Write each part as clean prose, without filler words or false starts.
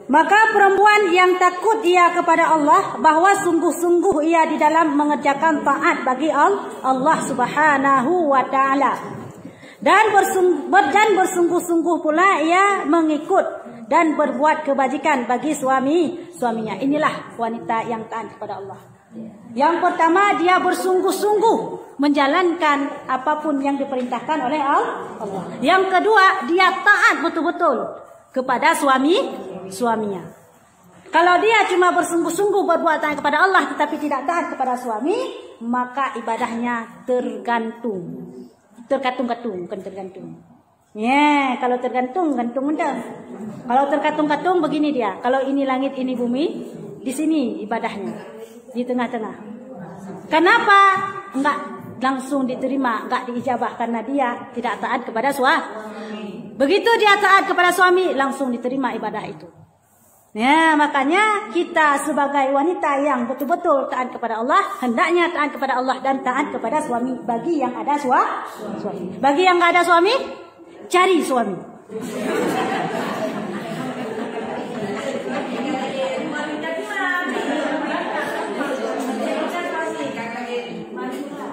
Maka perempuan yang takut ia kepada Allah, bahwa sungguh-sungguh ia di dalam mengerjakan taat bagi Allah Subhanahu wa taala. Dan bersungguh-sungguh pula ia mengikut dan berbuat kebajikan bagi suaminya. Inilah wanita yang taat kepada Allah. Yang pertama, dia bersungguh-sungguh menjalankan apapun yang diperintahkan oleh Allah. Yang kedua, dia taat betul-betul kepada suaminya. Kalau dia cuma bersungguh-sungguh berbuat taat kepada Allah tetapi tidak taat kepada suami, maka ibadahnya tergantung. Terkatung-katung, bukan tergantung. Ya, kalau tergantung, gantung undang. Kalau terkatung-katung begini dia. Kalau ini langit, ini bumi, di sini ibadahnya. Di tengah-tengah. Kenapa? Enggak langsung diterima, enggak diijabah karena dia tidak taat kepada suami. Begitu dia taat kepada suami, langsung diterima ibadah itu. Ya, makanya kita sebagai wanita yang betul-betul taat kepada Allah, hendaknya taat kepada Allah dan taat kepada suami. Bagi yang ada suami. Bagi yang enggak ada suami, cari suami.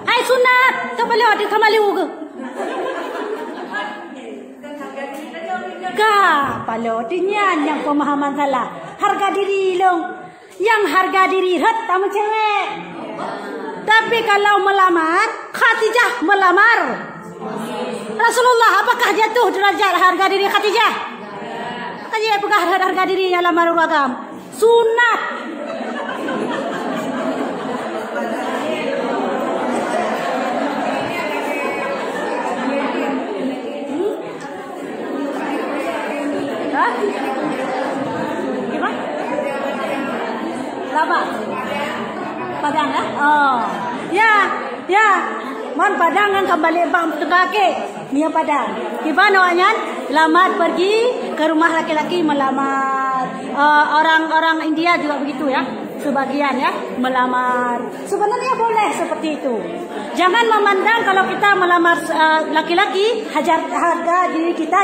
Hai sunat, kembali ke. Palodinya yang pemahaman salah. Harga diri long. Yang harga diri het sama cewek. Tapi kalau melamar, Khadijah melamar Rasulullah, apakah jatuh derajat harga diri Khadijah? Khadijah apakah harga diri yang lamar agam? Sunat. Gimana? Lama? Padang ya? Oh. Ya. Man padang yang kembali bang tegake. Mia padang. Gimana awaknya? Lamar pergi ke rumah laki-laki melamar. Orang-orang India juga begitu ya. Sebagian ya melamar. Sebenarnya boleh seperti itu. Jangan memandang kalau kita melamar laki-laki harga diri kita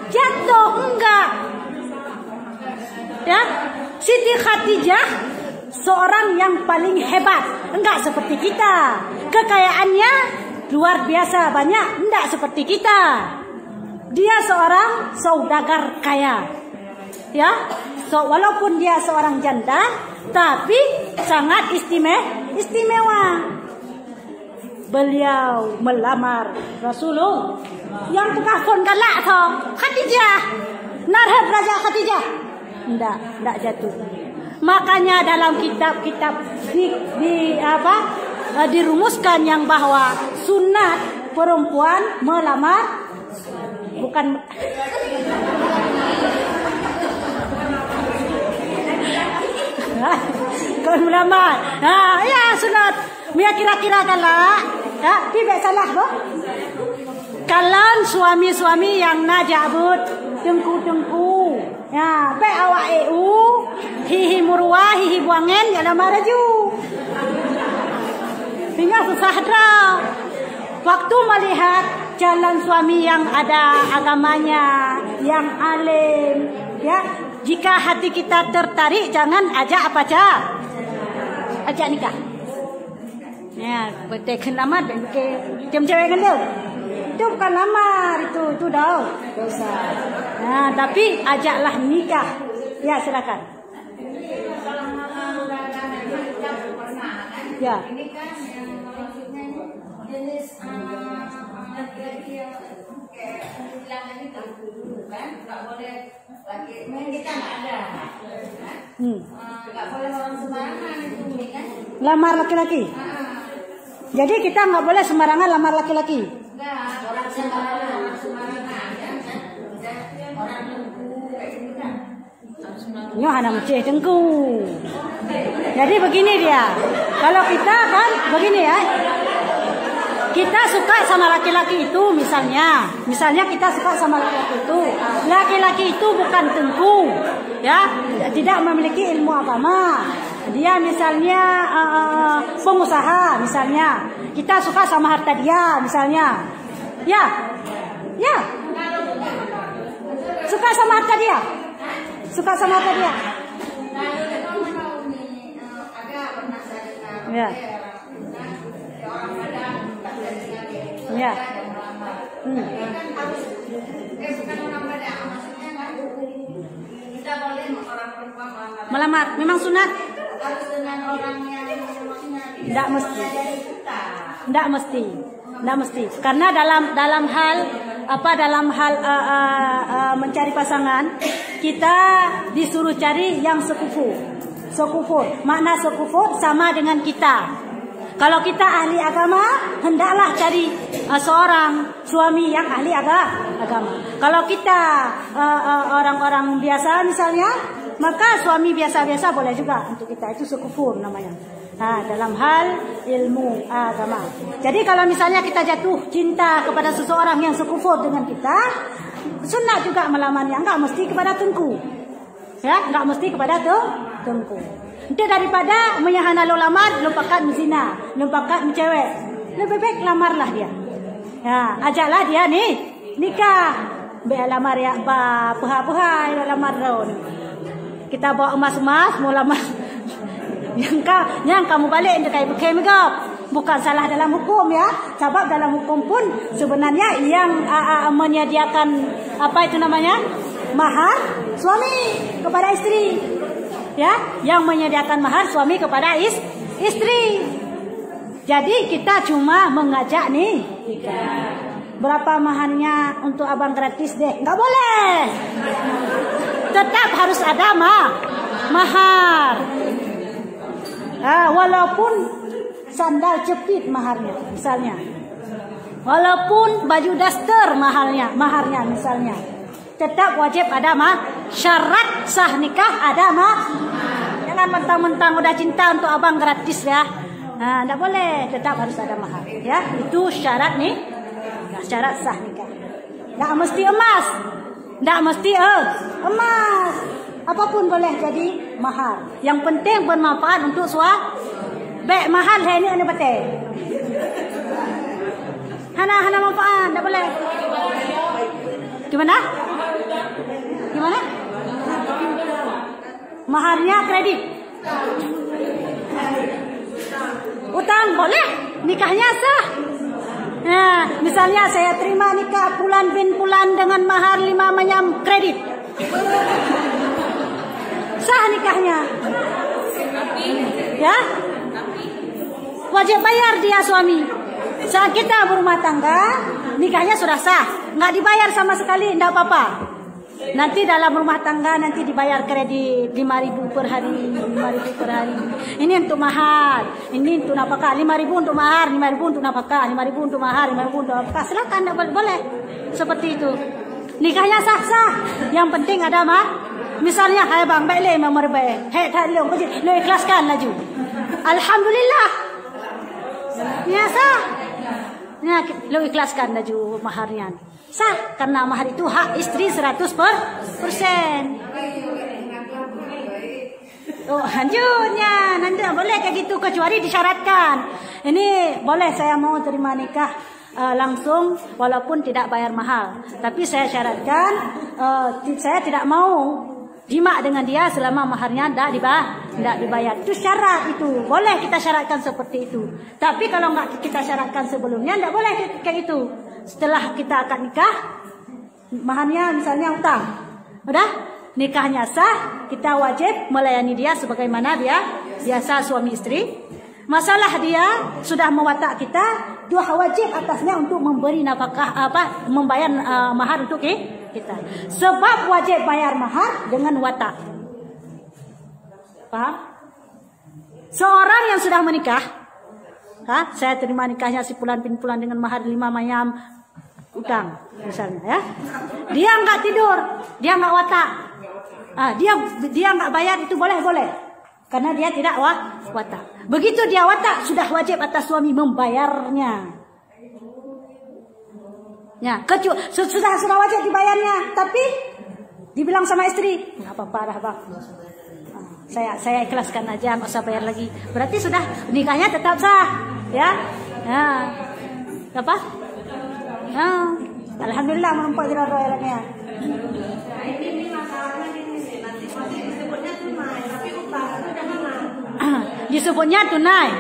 jatuh, enggak. Ya, Siti Khadijah seorang yang paling hebat, enggak seperti kita. Kekayaannya luar biasa banyak, enggak seperti kita. Dia seorang saudagar kaya. Ya, walaupun dia seorang janda, tapi sangat istimewa. Beliau melamar Rasulullah yang tukar phone galak toh Khadijah. Narhat Raja Khadijah. Enggak jatuh. Makanya dalam kitab-kitab dirumuskan yang bahwa sunat perempuan melamar bukan kalau melamar. Ya sunat. Mia kira-kira galak. Ya, tidak salah boh. Kalian suami-suami yang najabut tengku-tengku. Ya, be awak hihi murwa, hihi buangen ya lamar aju. Tinggal susah dah. Waktu melihat jalan suami yang ada agamanya, yang alim, ya. Jika hati kita tertarik, jangan ajak apa aja. Ajak nikah. Ya, betul lamar macam cewek gendut. Itu bukan lamar, itu dah dosa. Nah, tapi ajaklah nikah. Ya, silakan. Ya. Ini kan maksudnya jenis laki-laki yang kayak bilangan itu dulu kan, nggak boleh laki kita nggak ada. Nggak boleh orang sembarangan itu kan. Lamar laki-laki. Jadi kita nggak boleh sembarangan lamar laki-laki. Enggak, orang sembarangan ya. Orang tengku kayak gitu kan. Nyo hana meceh tengku. Jadi begini dia. Kalau kita kan begini ya. Kita suka sama laki-laki itu misalnya kita suka sama laki-laki itu. Laki-laki itu bukan tengku, ya, tidak memiliki ilmu agama. Dia misalnya pengusaha misalnya. Kita suka sama harta dia misalnya. Ya. Suka sama harta dia. Suka sama apa dia? Ya. Ya. Melamar memang sunat. Tidak mesti. Tidak mesti. Tidak mesti. Karena dalam hal mencari pasangan, kita disuruh cari yang sekufur. Sekufur. Makna sekufur sama dengan kita. Kalau kita ahli agama, hendaklah cari seorang suami yang ahli agama. Kalau kita orang-orang biasa misalnya, maka suami biasa-biasa boleh juga untuk kita. Itu sekufur namanya. Nah, dalam hal ilmu agama. Jadi kalau misalnya kita jatuh cinta kepada seseorang yang sekufur dengan kita, sunat juga melamarnya. Enggak mesti kepada tengku. Ya, enggak mesti kepada tengku. Itu daripada menyahana lo lamar, lo pakat menzina, lo pakat mencewek. Lebih baik lamarlah dia. Ya, ajaklah dia nih nikah. Be lamar ya ba puha-puha lamar ro. Kita bawa emas-emas mau lamar. Yang kamu balik dekai pakai megap. Bukan salah dalam hukum ya. Sebab dalam hukum pun sebenarnya yang menyediakan apa itu namanya? Mahar suami kepada istri. Ya, yang menyediakan mahar suami kepada istri. Jadi kita cuma mengajak nih. Berapa maharnya untuk abang gratis deh? Nggak boleh. Tetap harus ada mahar. Walaupun sandal jepit maharnya misalnya. Walaupun baju daster maharnya misalnya. Tetap wajib ada syarat sah nikah ada Jangan mentang-mentang udah cinta untuk abang gratis ya. Nah, enggak boleh, tetap harus ada mahar ya. Itu syarat nih. Nah, syarat sah nikah. Enggak mesti emas. Enggak mesti emas. Apapun boleh jadi mahar. Yang penting bermanfaat untuk suami. Baik mahal ini ane betul. Hana manfaat, enggak boleh. Gimana? Maharnya kredit. Utang boleh, nikahnya sah. Nah, misalnya saya terima nikah bulan bin bulan dengan mahar 5 mayam kredit. Sah nikahnya. Ya? Wajib bayar dia suami. Saat kita berumah tangga, nikahnya sudah sah. Nggak dibayar sama sekali, enggak apa-apa. Nanti dalam rumah tangga nanti dibayar kredit 5.000 per hari, 5.000 per hari. Ini untuk mahar, ini untuk nafkah. 5.000 untuk mahar, 5.000 untuk nafkah, 5.000 untuk mahar, 5.000 untuk nafkah. Silakan, boleh. Seperti itu. Nikahnya sah-sah. Yang penting ada misalnya, hai bang, baik le mamar baik. Hei, tak le, lo ikhlaskan laju. Alhamdulillah. Ya sah. Ya, lo ikhlaskan laju maharnya. Sah, karena mahar itu hak istri 100%. Oh, lanjutnya. Nanti boleh kayak gitu kecuali disyaratkan. Ini boleh saya mau terima nikah langsung walaupun tidak bayar mahal. Tapi saya syaratkan saya tidak mau jima dengan dia selama maharnya tidak dibayar. Itu syarat itu. Boleh kita syaratkan seperti itu. Tapi kalau nggak kita syaratkan sebelumnya, tidak boleh kayak itu. Setelah kita akan nikah, maharnya misalnya utang. Udah? Nikahnya sah, kita wajib melayani dia sebagaimana dia biasa suami istri. Masalah dia sudah mewatak kita, dua wajib atasnya untuk memberi nafkah membayar mahar untuk kita. Sebab wajib bayar mahar dengan watak. Paham? Seorang yang sudah menikah, saya terima nikahnya si pulan bin pulan dengan mahar 5 mayam utang misalnya ya. Dia nggak tidur, dia nggak watak. Dia nggak bayar itu boleh. Karena dia tidak watak. Begitu dia watak, sudah wajib atas suami membayarnya. Ya, sudah wajib dibayarnya, tapi dibilang sama istri, nggak apa-apa dah bang. Saya ikhlaskan aja, nggak usah bayar lagi. Berarti sudah nikahnya tetap sah, ya. Nah, apa? Nah, alhamdulillah menumpuk di roda-rodanya. Ini masalahnya ini nanti disebutnya tunai.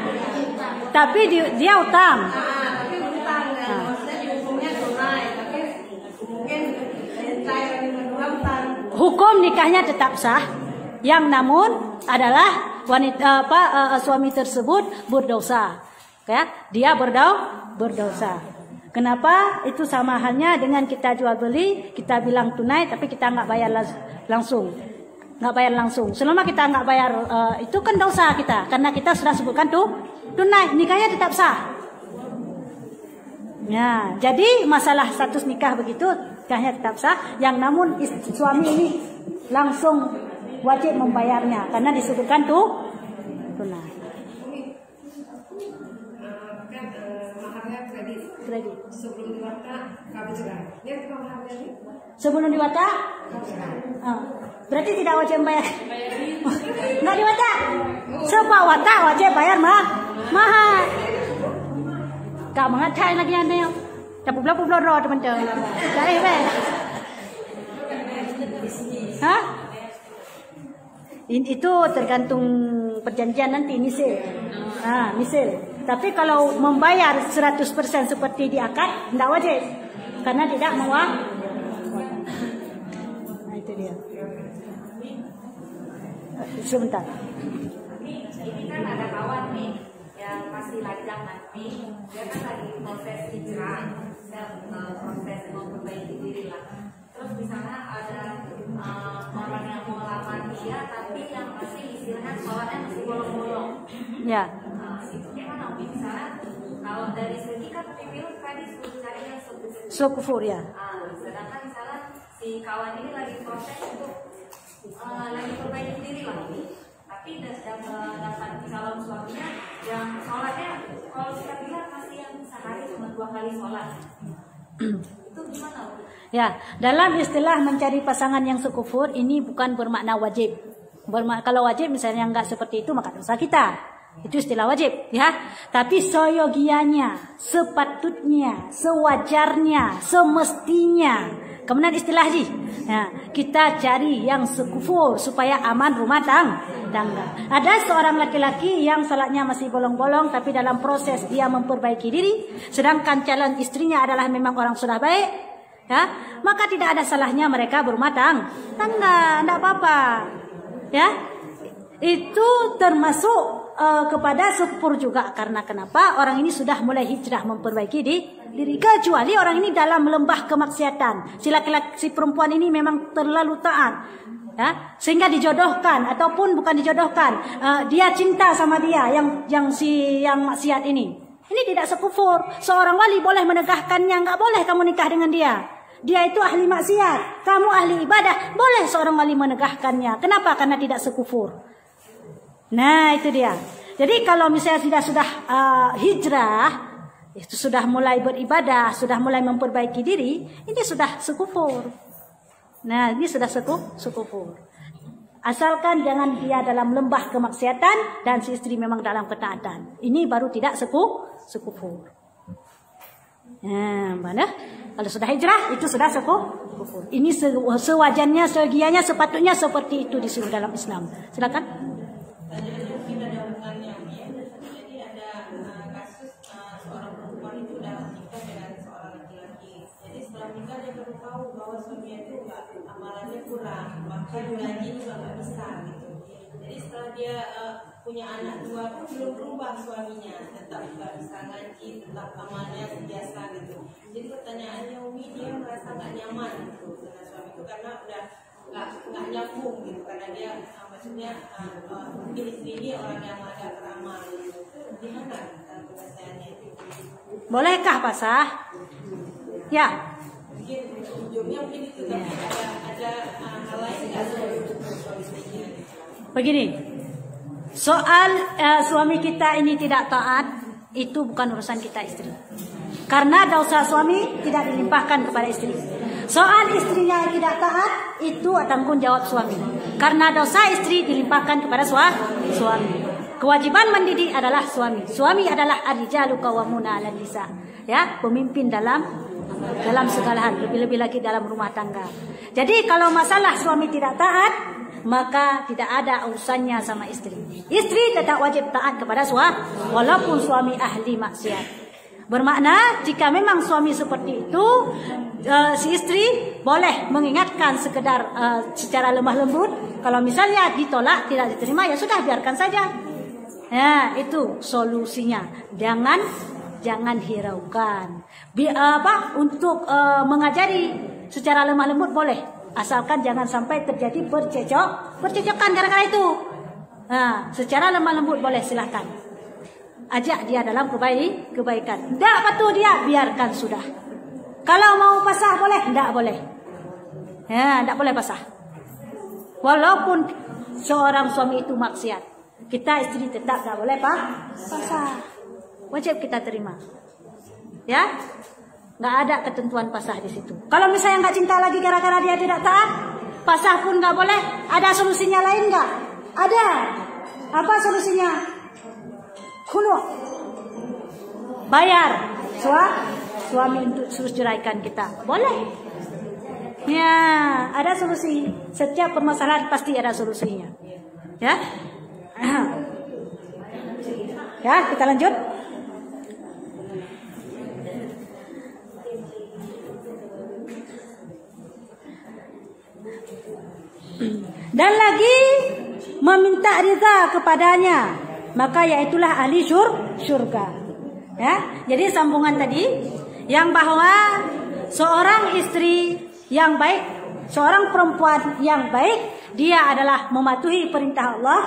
Tapi dia utang. Tapi utang, maksudnya dihukumnya tunai, tapi mungkin lagi berdua utang. Hukum nikahnya tetap sah, yang namun adalah wanita suami tersebut berdosa, ya, dia berdosa. Kenapa? Itu sama halnya dengan kita jual beli, kita bilang tunai, tapi kita nggak bayar langsung, Selama kita nggak bayar, itu kan dosa kita, karena kita sudah sebutkan tuh tunai, nikahnya tetap sah. Ya, jadi masalah status nikah begitu, nikahnya tetap sah, yang namun suami ini langsung wajib membayarnya karena disebutkan tuh tunai. Maharnya kredit. Sebelum diwata kawin cerai. Dia maharnya ini. Sebelum diwata? Berarti tidak wajib bayar. Nggak diwata. Sebab wata wajib bayar mahar. Kau mengatai lagi anda. Tapi belum roh teman-teman. Dari hah? Itu tergantung perjanjian nanti misil. Tapi kalau membayar 100% seperti di akad, tidak wajib. Karena tidak mewah. Nah, itu dia. Sebentar. Ini kan ada kawan nih yang masih lajang nanti, dia kan lagi proses hijrah, proses memperbaiki diri lah. Terus di sana ada orang yang mau lamar dia, tapi yang masih istilahnya sholatnya masih bolong-bolong. Ya. Itu gimana? Misalnya kalau dari segi kan pemilu tadi suruh cari yang Sukufur ya. Sedangkan misalnya si kawan ini lagi proses untuk lagi perbaiki diri lah. Tapi dapat calon suaminya yang sholatnya kalau kita bilang masih yang sehari cuma 2 kali sholat. Itu gimana? Ya, dalam istilah mencari pasangan yang sekufur ini bukan bermakna wajib. Kalau wajib misalnya nggak seperti itu maka dosa kita. Itu istilah wajib, ya. Tapi soyogianya, sepatutnya, sewajarnya, semestinya. Kemudian istilah sih. Nah, kita cari yang sekufur supaya aman rumah tangga. Ada seorang laki-laki yang salatnya masih bolong-bolong tapi dalam proses dia memperbaiki diri, sedangkan calon istrinya adalah memang orang sudah baik, ya, maka tidak ada salahnya mereka berumah tangga, tidak apa-apa, ya. Itu termasuk kepada sekufur juga, karena kenapa? Orang ini sudah mulai hijrah memperbaiki diri, kecuali orang ini dalam lembah kemaksiatan. Si perempuan ini memang terlalu taat, ya, sehingga dijodohkan ataupun bukan dijodohkan, dia cinta sama dia yang maksiat ini. Ini tidak sekufur. Seorang wali boleh menegahkannya, nggak boleh kamu nikah dengan dia. Dia itu ahli maksiat, kamu ahli ibadah, boleh seorang wali menegahkannya. Kenapa? Karena tidak sekufur. Nah, itu dia. Jadi kalau misalnya sudah hijrah, itu sudah mulai beribadah, sudah mulai memperbaiki diri, ini sudah sekufur. Nah, ini sudah sekufur. Asalkan jangan dia dalam lembah kemaksiatan dan si istri memang dalam ketaatan. Ini baru tidak sekufur. Nah, mana? Kalau sudah hijrah, itu sudah sekufur. Ini sewajarnya, segianya, sepatutnya seperti itu disuruh dalam Islam. Silakan. Kita ada hubungannya, ya. Jadi ada kasus seorang perempuan itu dalam nikah dengan seorang laki-laki. Jadi setelah nikah dia baru tahu bahwa suaminya itu amalannya kurang, bahkan gaji juga nggak besar gitu. Jadi setelah dia punya anak 2 pun belum berubah suaminya, tetap nggak bisa ngaji, tetap amalnya biasa gitu. Jadi pertanyaannya Umi, dia merasa nggak nyaman gitu dengan suami itu karena udah nggak nyambung gitu, karena dia maksudnya mungkin istri dia orang yang agak beramal gitu. Gimana penyelesaiannya itu? Bolehkah pasah? Ya. Mungkin ujungnya mungkin itu, tapi ada hal lain nggak? Begini, soal suami kita ini tidak taat, itu bukan urusan kita istri. Karena dosa suami tidak dilimpahkan kepada istri. Soal istrinya yang tidak taat, itu tanggung jawab suami. Karena dosa istri dilimpahkan kepada suami. Kewajiban mendidik adalah suami. Suami adalah ar-rijalu qawwamuna 'alan nisa. Ya, pemimpin dalam segala hal, lebih-lebih lagi dalam rumah tangga. Jadi kalau masalah suami tidak taat, maka tidak ada urusannya sama istri. Istri tetap wajib taat kepada suami walaupun suami ahli maksiat. Bermakna jika memang suami seperti itu, si istri boleh mengingatkan sekedar secara lemah lembut. Kalau misalnya ditolak, tidak diterima, ya sudah biarkan saja. Ya, itu solusinya. Jangan hiraukan. Untuk mengajari secara lemah lembut boleh, asalkan jangan sampai terjadi percecokan gara-gara itu. Nah, secara lemah lembut boleh, silahkan. Ajak dia dalam kebaikan. Tidak patuh dia, biarkan sudah. Kalau mau pasah boleh, tidak boleh. Ya, tidak boleh pasah. Walaupun seorang suami itu maksiat, kita istri tetap tidak boleh pasah. Wajib kita terima. Ya, nggak ada ketentuan pasah di situ. Kalau misalnya nggak cinta lagi gara-gara dia tidak taat, pasah pun nggak boleh. Ada solusinya lain nggak? Ada. Apa solusinya? Khulu, bayar suami untuk suruh ceraikan kita, boleh. Ya, ada solusi. Setiap permasalahan pasti ada solusinya. Ya, ya kita lanjut. Dan lagi meminta ridha kepadanya, maka yaitulah ahli syurga. Ya, jadi sambungan tadi yang bahwa seorang istri yang baik, seorang perempuan yang baik, dia adalah mematuhi perintah Allah,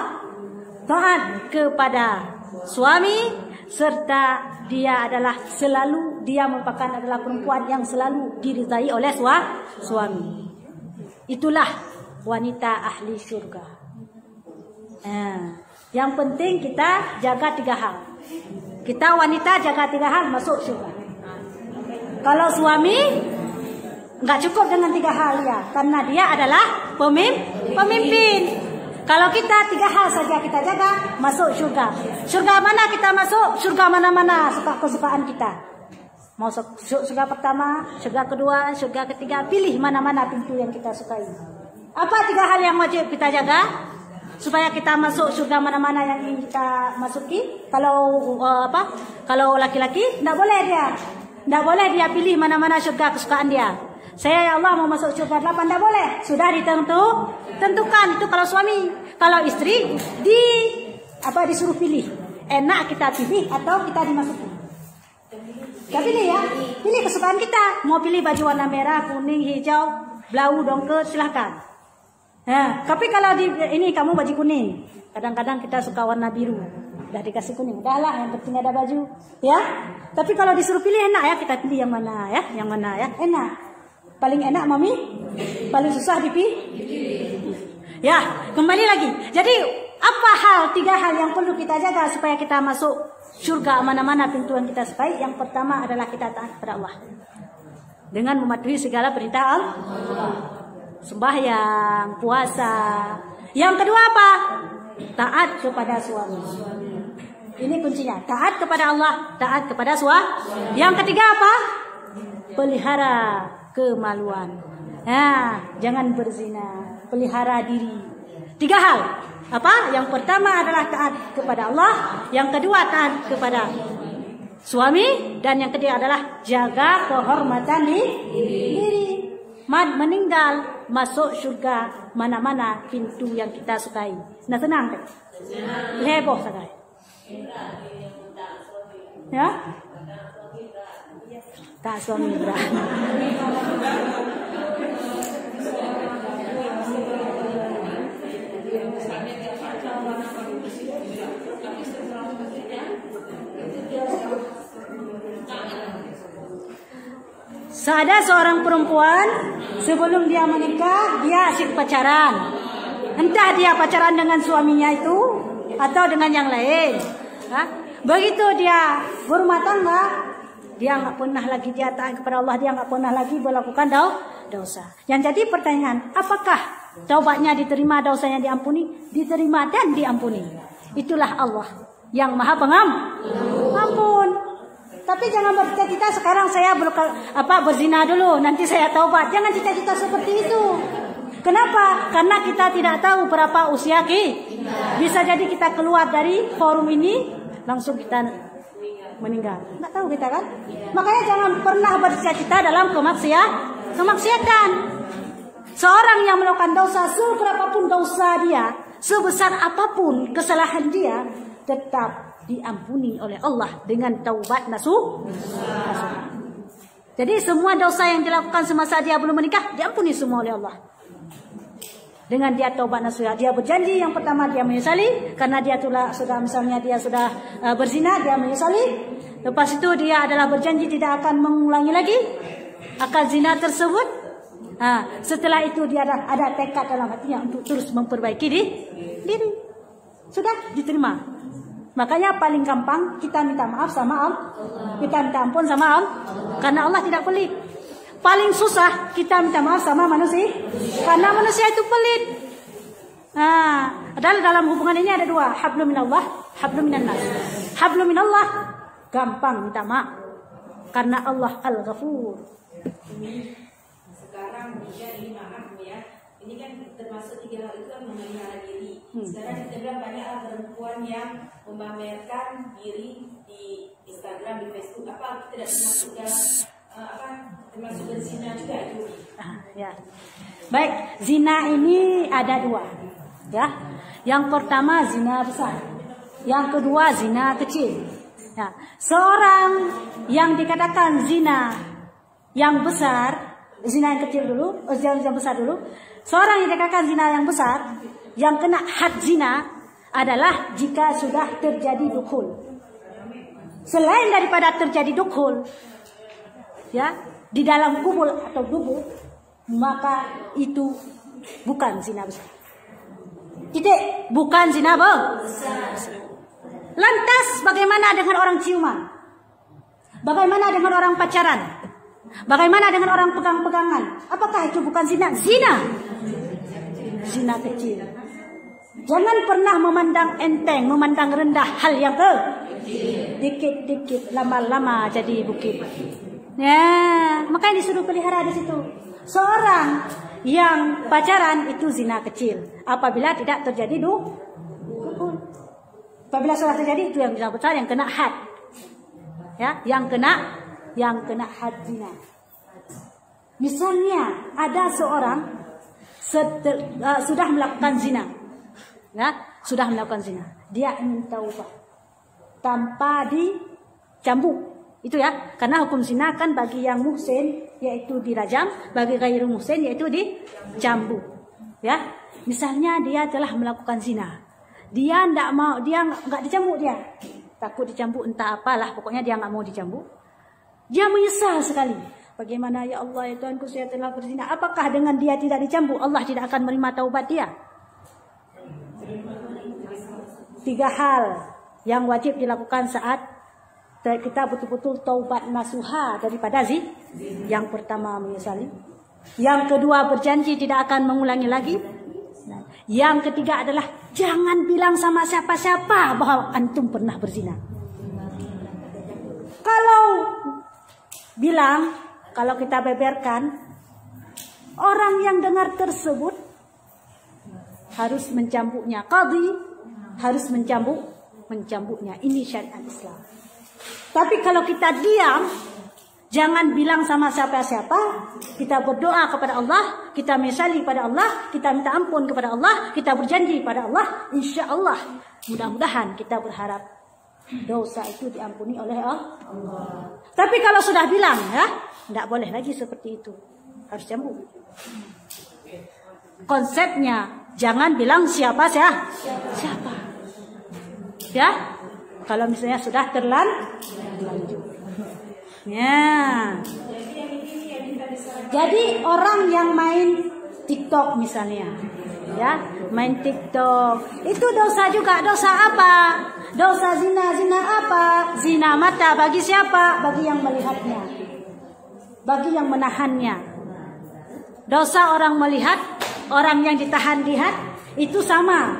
taat kepada suami, serta dia merupakan adalah perempuan yang selalu diridai oleh suami. Itulah wanita ahli syurga. Yang penting kita jaga 3 hal. Kita wanita jaga 3 hal masuk surga. Kalau suami nggak cukup dengan 3 hal ya, karena dia adalah pemimpin. Kalau kita 3 hal saja kita jaga, masuk surga. Surga mana kita masuk? Surga mana-mana kesukaan kita. Mau surga pertama, surga kedua, surga ketiga, pilih mana-mana pintu yang kita sukai. Apa 3 hal yang wajib kita jaga supaya kita masuk surga mana-mana yang ingin kita masuki? Kalau laki-laki tidak boleh dia pilih mana-mana surga kesukaan dia. Saya ya Allah mau masuk surga 8, tidak boleh. Sudah tentukan itu kalau suami. Kalau istri disuruh pilih. Enak kita pilih atau kita dimasuki. Kita pilih ya. Pilih kesukaan kita. Mau pilih baju warna merah, kuning, hijau, blau, dongker, silahkan. Nah, tapi kalau ini kamu baju kuning, kadang-kadang kita suka warna biru, udah dikasih kuning, udahlah yang penting ada baju, ya. Tapi kalau disuruh pilih enak ya, kita pilih yang mana ya, enak. Paling enak mami, paling susah dipilih. Ya, kembali lagi. Jadi apa 3 hal yang perlu kita jaga supaya kita masuk surga mana-mana pintu yang kita sukai? Yang pertama adalah kita taat kepada Allah dengan mematuhi segala perintah Allah. Sembahyang, puasa. Yang kedua apa? Taat kepada suami. Ini kuncinya. Taat kepada Allah, taat kepada suami. Yang ketiga apa? Pelihara kemaluan. Jangan berzina, pelihara diri. 3 hal. Apa? Yang pertama adalah taat kepada Allah, yang kedua taat kepada suami, dan yang ketiga adalah jaga kehormatan diri. Meninggal masuk surga mana-mana pintu yang kita sukai. Nah, tenang kan? Heboh sekali. Ya? Tak suami berani. Ada seorang perempuan sebelum dia menikah dia asyik pacaran. Entah dia pacaran dengan suaminya itu atau dengan yang lain. Begitu dia berumah tangga, dia nggak pernah lagi dia taat kepada Allah, dia nggak pernah lagi melakukan dosa. Yang jadi pertanyaan, apakah taubatnya diterima, dosanya diampuni? Diterima dan diampuni. Itulah Allah yang Maha Pengampun. Tapi jangan bercita-cita sekarang saya berzina dulu, nanti saya taubat. Jangan cita-cita seperti itu. Kenapa? Karena kita tidak tahu berapa usia kita. Bisa jadi kita keluar dari forum ini langsung kita meninggal. Nggak tahu kita kan? Makanya jangan pernah bercita-cita dalam kemaksiatan. Seorang yang melakukan dosa, seberapapun dosa dia, sebesar apapun kesalahan dia, tetap diampuni oleh Allah dengan taubat nasuh. Jadi semua dosa yang dilakukan semasa dia belum menikah diampuni semua oleh Allah. Dengan dia taubat nasuha, dia berjanji yang pertama dia menyesali karena dia sudah misalnya dia sudah berzina, dia menyesali. Lepas itu dia adalah berjanji tidak akan mengulangi lagi akan zina tersebut. Setelah itu dia ada tekad dalam hatinya untuk terus memperbaiki diri. Sudah diterima. Makanya paling gampang kita minta maaf sama Allah. Kita minta ampun sama Allah. Karena Allah tidak pelit. Paling susah kita minta maaf sama manusia. Karena manusia itu pelit. Adalah dalam hubungan ini ada dua. Hablum minallah, hablum minan nas. Hablum minallah gampang minta maaf. Karena Allah Al-Ghafur. Sekarang ini maaf ya. Ini kan termasuk 3 hal itu kan memelihara diri. Sekarang kita bilang banyak perempuan yang memamerkan diri di Instagram, di Facebook. Apa tidak termasuk dalam termasuk berzina juga itu? Ya. Baik, zina ini ada 2. Ya. Yang pertama zina besar. Yang kedua zina kecil. Ya. Seorang yang dikatakan zina yang besar, zina yang kecil dulu, yang besar dulu. Seorang yang dikatakan zina yang besar, yang kena had zina adalah jika sudah terjadi dukhul. Selain daripada terjadi dukhul, ya, di dalam kubul atau dubur, maka itu bukan zina besar. Titik, bukan zina besar. Lantas bagaimana dengan orang ciuman? Bagaimana dengan orang pacaran? Bagaimana dengan orang pegang-pegangan? Apakah itu bukan zina? Zina. Zina kecil. Jangan pernah memandang enteng, memandang rendah hal yang dikit-dikit, lama-lama jadi bukit. Ya, makanya disuruh pelihara di situ. Seorang yang pacaran itu zina kecil. Apabila tidak terjadi dukhul. Apabila sudah terjadi itu yang zina besar, yang kena had. Ya, yang kena had zina. Misalnya ada seorang sudah melakukan zina. Ya, sudah melakukan zina. Dia ingin taubat tanpa dicambuk. Itu ya, karena hukum zina kan bagi yang muhsin yaitu dirajam, bagi ghairu muhsin yaitu dicambuk. Ya, misalnya dia telah melakukan zina. Dia enggak dicambuk dia. Takut dicambuk entah apalah, pokoknya dia enggak mau dicambuk. Dia menyesal sekali. Bagaimana ya Allah ya Tuhanku, saya telah berzina. Apakah dengan dia tidak dicambuk Allah tidak akan menerima taubat dia? 3 hal yang wajib dilakukan saat kita betul-betul taubat nasuha daripada zina. Yang pertama menyesali. Yang kedua berjanji tidak akan mengulangi lagi. Yang ketiga adalah jangan bilang sama siapa-siapa bahwa antum pernah berzina. Kalau bilang, kalau kita beberkan, orang yang dengar tersebut harus mencambuknya. Qadhi harus mencambuknya. Ini syariat Islam. Tapi kalau kita diam, jangan bilang sama siapa-siapa, kita berdoa kepada Allah, kita menyesali pada Allah, kita minta ampun kepada Allah, kita berjanji pada Allah, insya Allah, mudah-mudahan kita berharap dosa itu diampuni oleh Allah. Tapi kalau sudah bilang, ya, tidak boleh lagi seperti itu, harus cambuk. Konsepnya, jangan bilang siapa. Ya, kalau misalnya sudah terlanjur. Ya. Jadi orang yang main TikTok misalnya, ya, main TikTok itu dosa juga. Dosa apa? Dosa zina. Zina apa? Zina mata. Bagi siapa? Bagi yang melihatnya, bagi yang menahannya. Dosa orang melihat, orang yang ditahan lihat itu sama,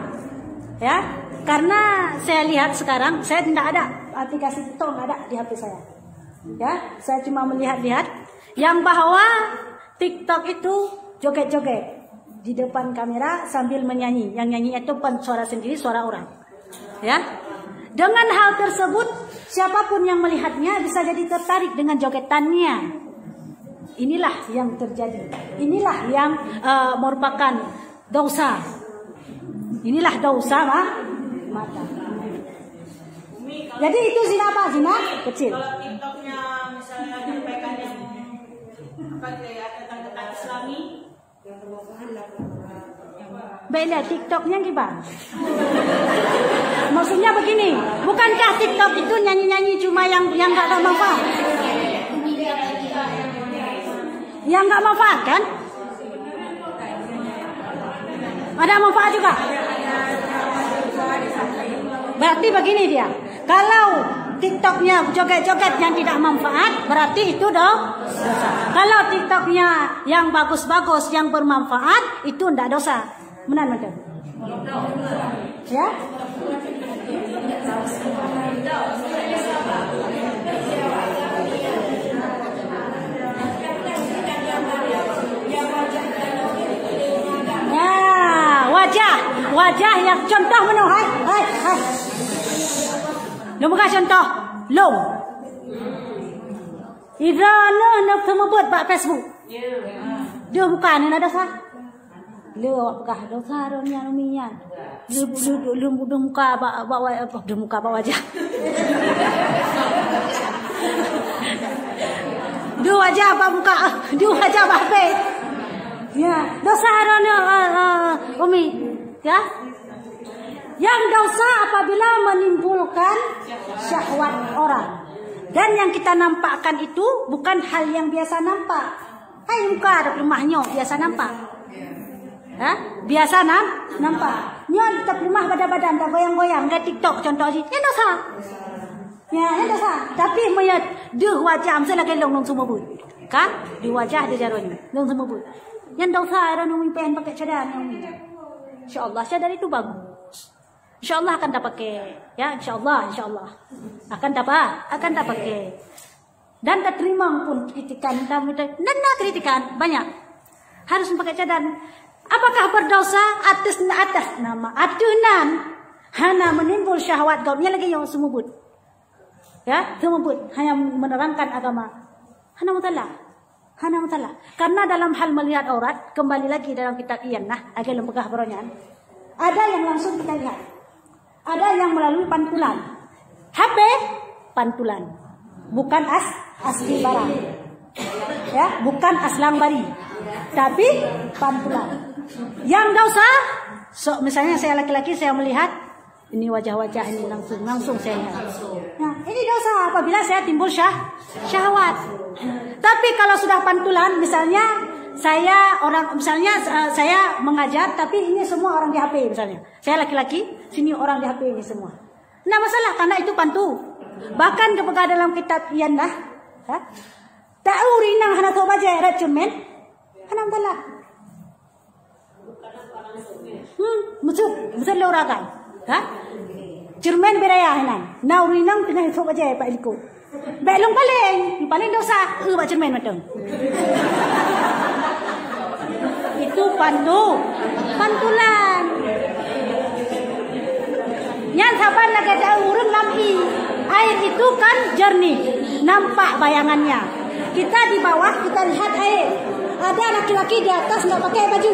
ya. Karena saya lihat sekarang, saya tidak ada aplikasi TikTok, nggak ada di HP saya. Ya, saya cuma melihat-lihat yang bahwa TikTok itu joget-joget. di depan kamera sambil menyanyi. Yang nyanyi itu bukan suara sendiri, suara orang. Ya. Dengan hal tersebut, siapapun yang melihatnya bisa jadi tertarik dengan jogetannya. Inilah yang terjadi. Inilah yang merupakan dosa. Inilah dosa mata. Jadi itu zina apa? Zina kecil. Kalau TikToknya misalnya menyampaikan yang kayak tentang Islami, Beda TikToknya gimana? Maksudnya begini, bukankah TikTok itu nyanyi-nyanyi cuma yang nggak ada manfaat? Yang nggak manfaat kan? Ada manfaat juga. Berarti begini dia, kalau TikToknya joget-joget yang tidak manfaat, berarti itu dosa. Kalau TikToknya yang bagus-bagus, yang bermanfaat, itu tidak dosa. Benar betul. Ya? Wajah yang contoh mana? Hai. Lu buka contoh. Long. Irana nak sama buat pak Facebook. Dia bukan nak dosa. Lu buka dosa ronya nominya. Lu muka bawa wajah. Dua wajah apa muka? Dua wajah apa? Ya, dosa ronya Umi. Ya, yang dosa apabila menimbulkan syahwat orang. Dan yang kita nampakkan itu bukan hal yang biasa nampak. Hai muka ada rumahnya biasa nampak. Ya, biasa nampak. Nyon tetap rumah badan-badan tak goyang-goyang ke TikTok contoh sih. Yang dosa. Ya, yang dosa. Tapi melihat dua wajah mesti lagi long semua bud. Kan? Di wajah dia jaronya long semua bud. Yang dosa orang umi pengen pakai cadar yang InsyaAllah cadar itu bagus. InsyaAllah akan tak pakai. Ya, InsyaAllah akan tak pakai. Dan tak terima pun kritikan. Dan kritikan banyak. Harus pakai cadar. Apakah berdosa atas nama atunan hana menimbul syahwat gaulnya lagi yang semubut. Ya, semubut hanya menerangkan agama. Hana mutalah. Karena dalam hal melihat aurat, kembali lagi dalam kitab Iyannah, agak lembegah beronyan. Ada yang langsung kita lihat. Ada yang melalui pantulan. HP pantulan. Bukan asli barang. Ya, bukan aslang bari. Tapi pantulan. Yang dosa, misalnya saya laki-laki saya melihat ini wajah-wajah ini langsung saya lihat. Nah, ini dosa apabila saya timbul syahwat. Tapi kalau sudah pantulan, misalnya saya mengajar, tapi ini semua orang di HP misalnya. Saya laki-laki, sini orang di HP ini semua. Nah masalah karena itu pantu. Bahkan kepada dalam kitab Iyannah, ta'u rinang hana to baca racun men, hana talah. Musud leurakan. Cermen beraya hanan. Nau rinang tengah to baca pak ikut. Belum paling dosa baca cermin macam. Itu pantulan. Yang sabar lagi ada urung lampi. Air itu kan jernih, nampak bayangannya. Kita di bawah kita lihat air. Ada laki-laki di atas nggak pakai baju,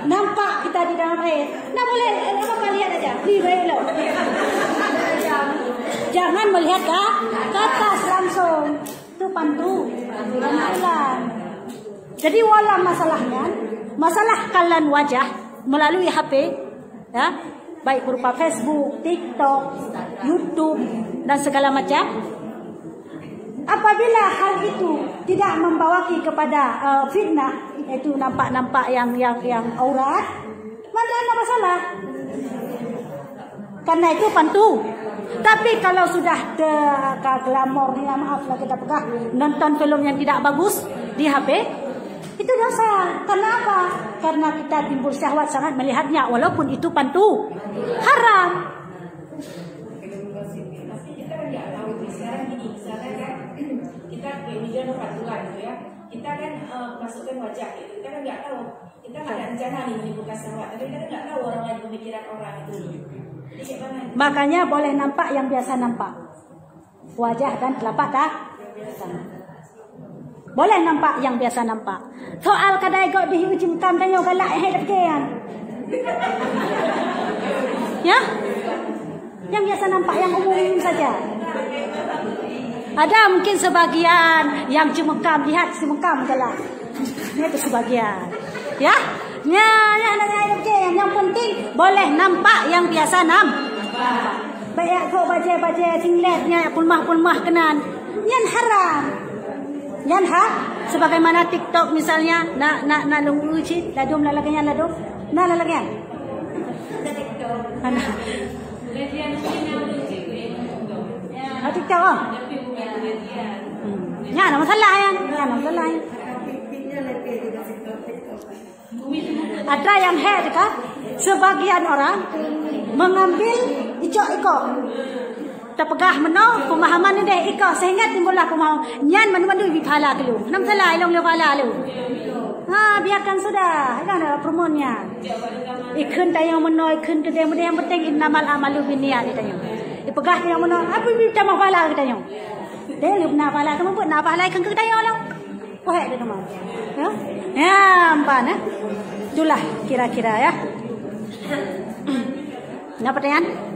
nampak kita di dalam air. Nggak boleh, apa lihat aja. Jangan melihat ke atas langsung. Itu pantulan. Jadi wala masalahnya, masalah kalian wajah melalui HP, ya, baik berupa Facebook, TikTok, YouTube dan segala macam. Apabila hal itu tidak membawaki kepada fitnah, yaitu nampak-nampak yang aurat, maka ada masalah. Karena itu pantu. Tapi kalau sudah glamor, maaf lah kita pegang nonton film yang tidak bagus di HP, itu dosa. Karena apa? Karena kita timbul syahwat sangat melihatnya, walaupun itu pantu haram. Tapi kita kan nggak tahu sekarang gini, misalnya kan kita media pantulan gitu ya, kita kan masukkan wajah gitu, kita kan nggak tahu Kita nggak ada rencana nih menimbulkan syahwat, tapi kita nggak tahu orang lain pemikiran orang itu. Jadi gimana? Makanya boleh nampak yang biasa nampak. Wajah dan telapak tangan. Boleh nampak yang biasa nampak. Soal kadai kau diuji kam tanya galak dekean. Ya? Yang biasa nampak yang umum saja. Ada mungkin sebagian yang cemekam lihat cemekam galak. Itu sebagian. Ya? Yang penting boleh nampak yang biasa nampak. Baik kau baca singletnya pulmah kenan. Yang haram. Yang sebagaimana TikTok misalnya nak uji ladum lalagyan ladum. Nah lalagyan. TikTok oh. Ya, nama salah yan. Ada yang kan? Sebagian orang mengambil iko. Terpegah meno pemahaman ni deh iko sehingga timbullah pemahaman. Nyan manu bipala kelu. Nam salah ilong lepala lu. Biarkan sudah. Kan ada promonya. Ikun tayang meno ikun kedai yang penting innamal amalu binniyat tayang. Ipegah yang meno apa bita mafala tayang. Deh lu na pala kamu buat na pala ikun kedai orang. Wah dia teman. Ya, ampan Itulah kira-kira ya. Ada pertanyaan?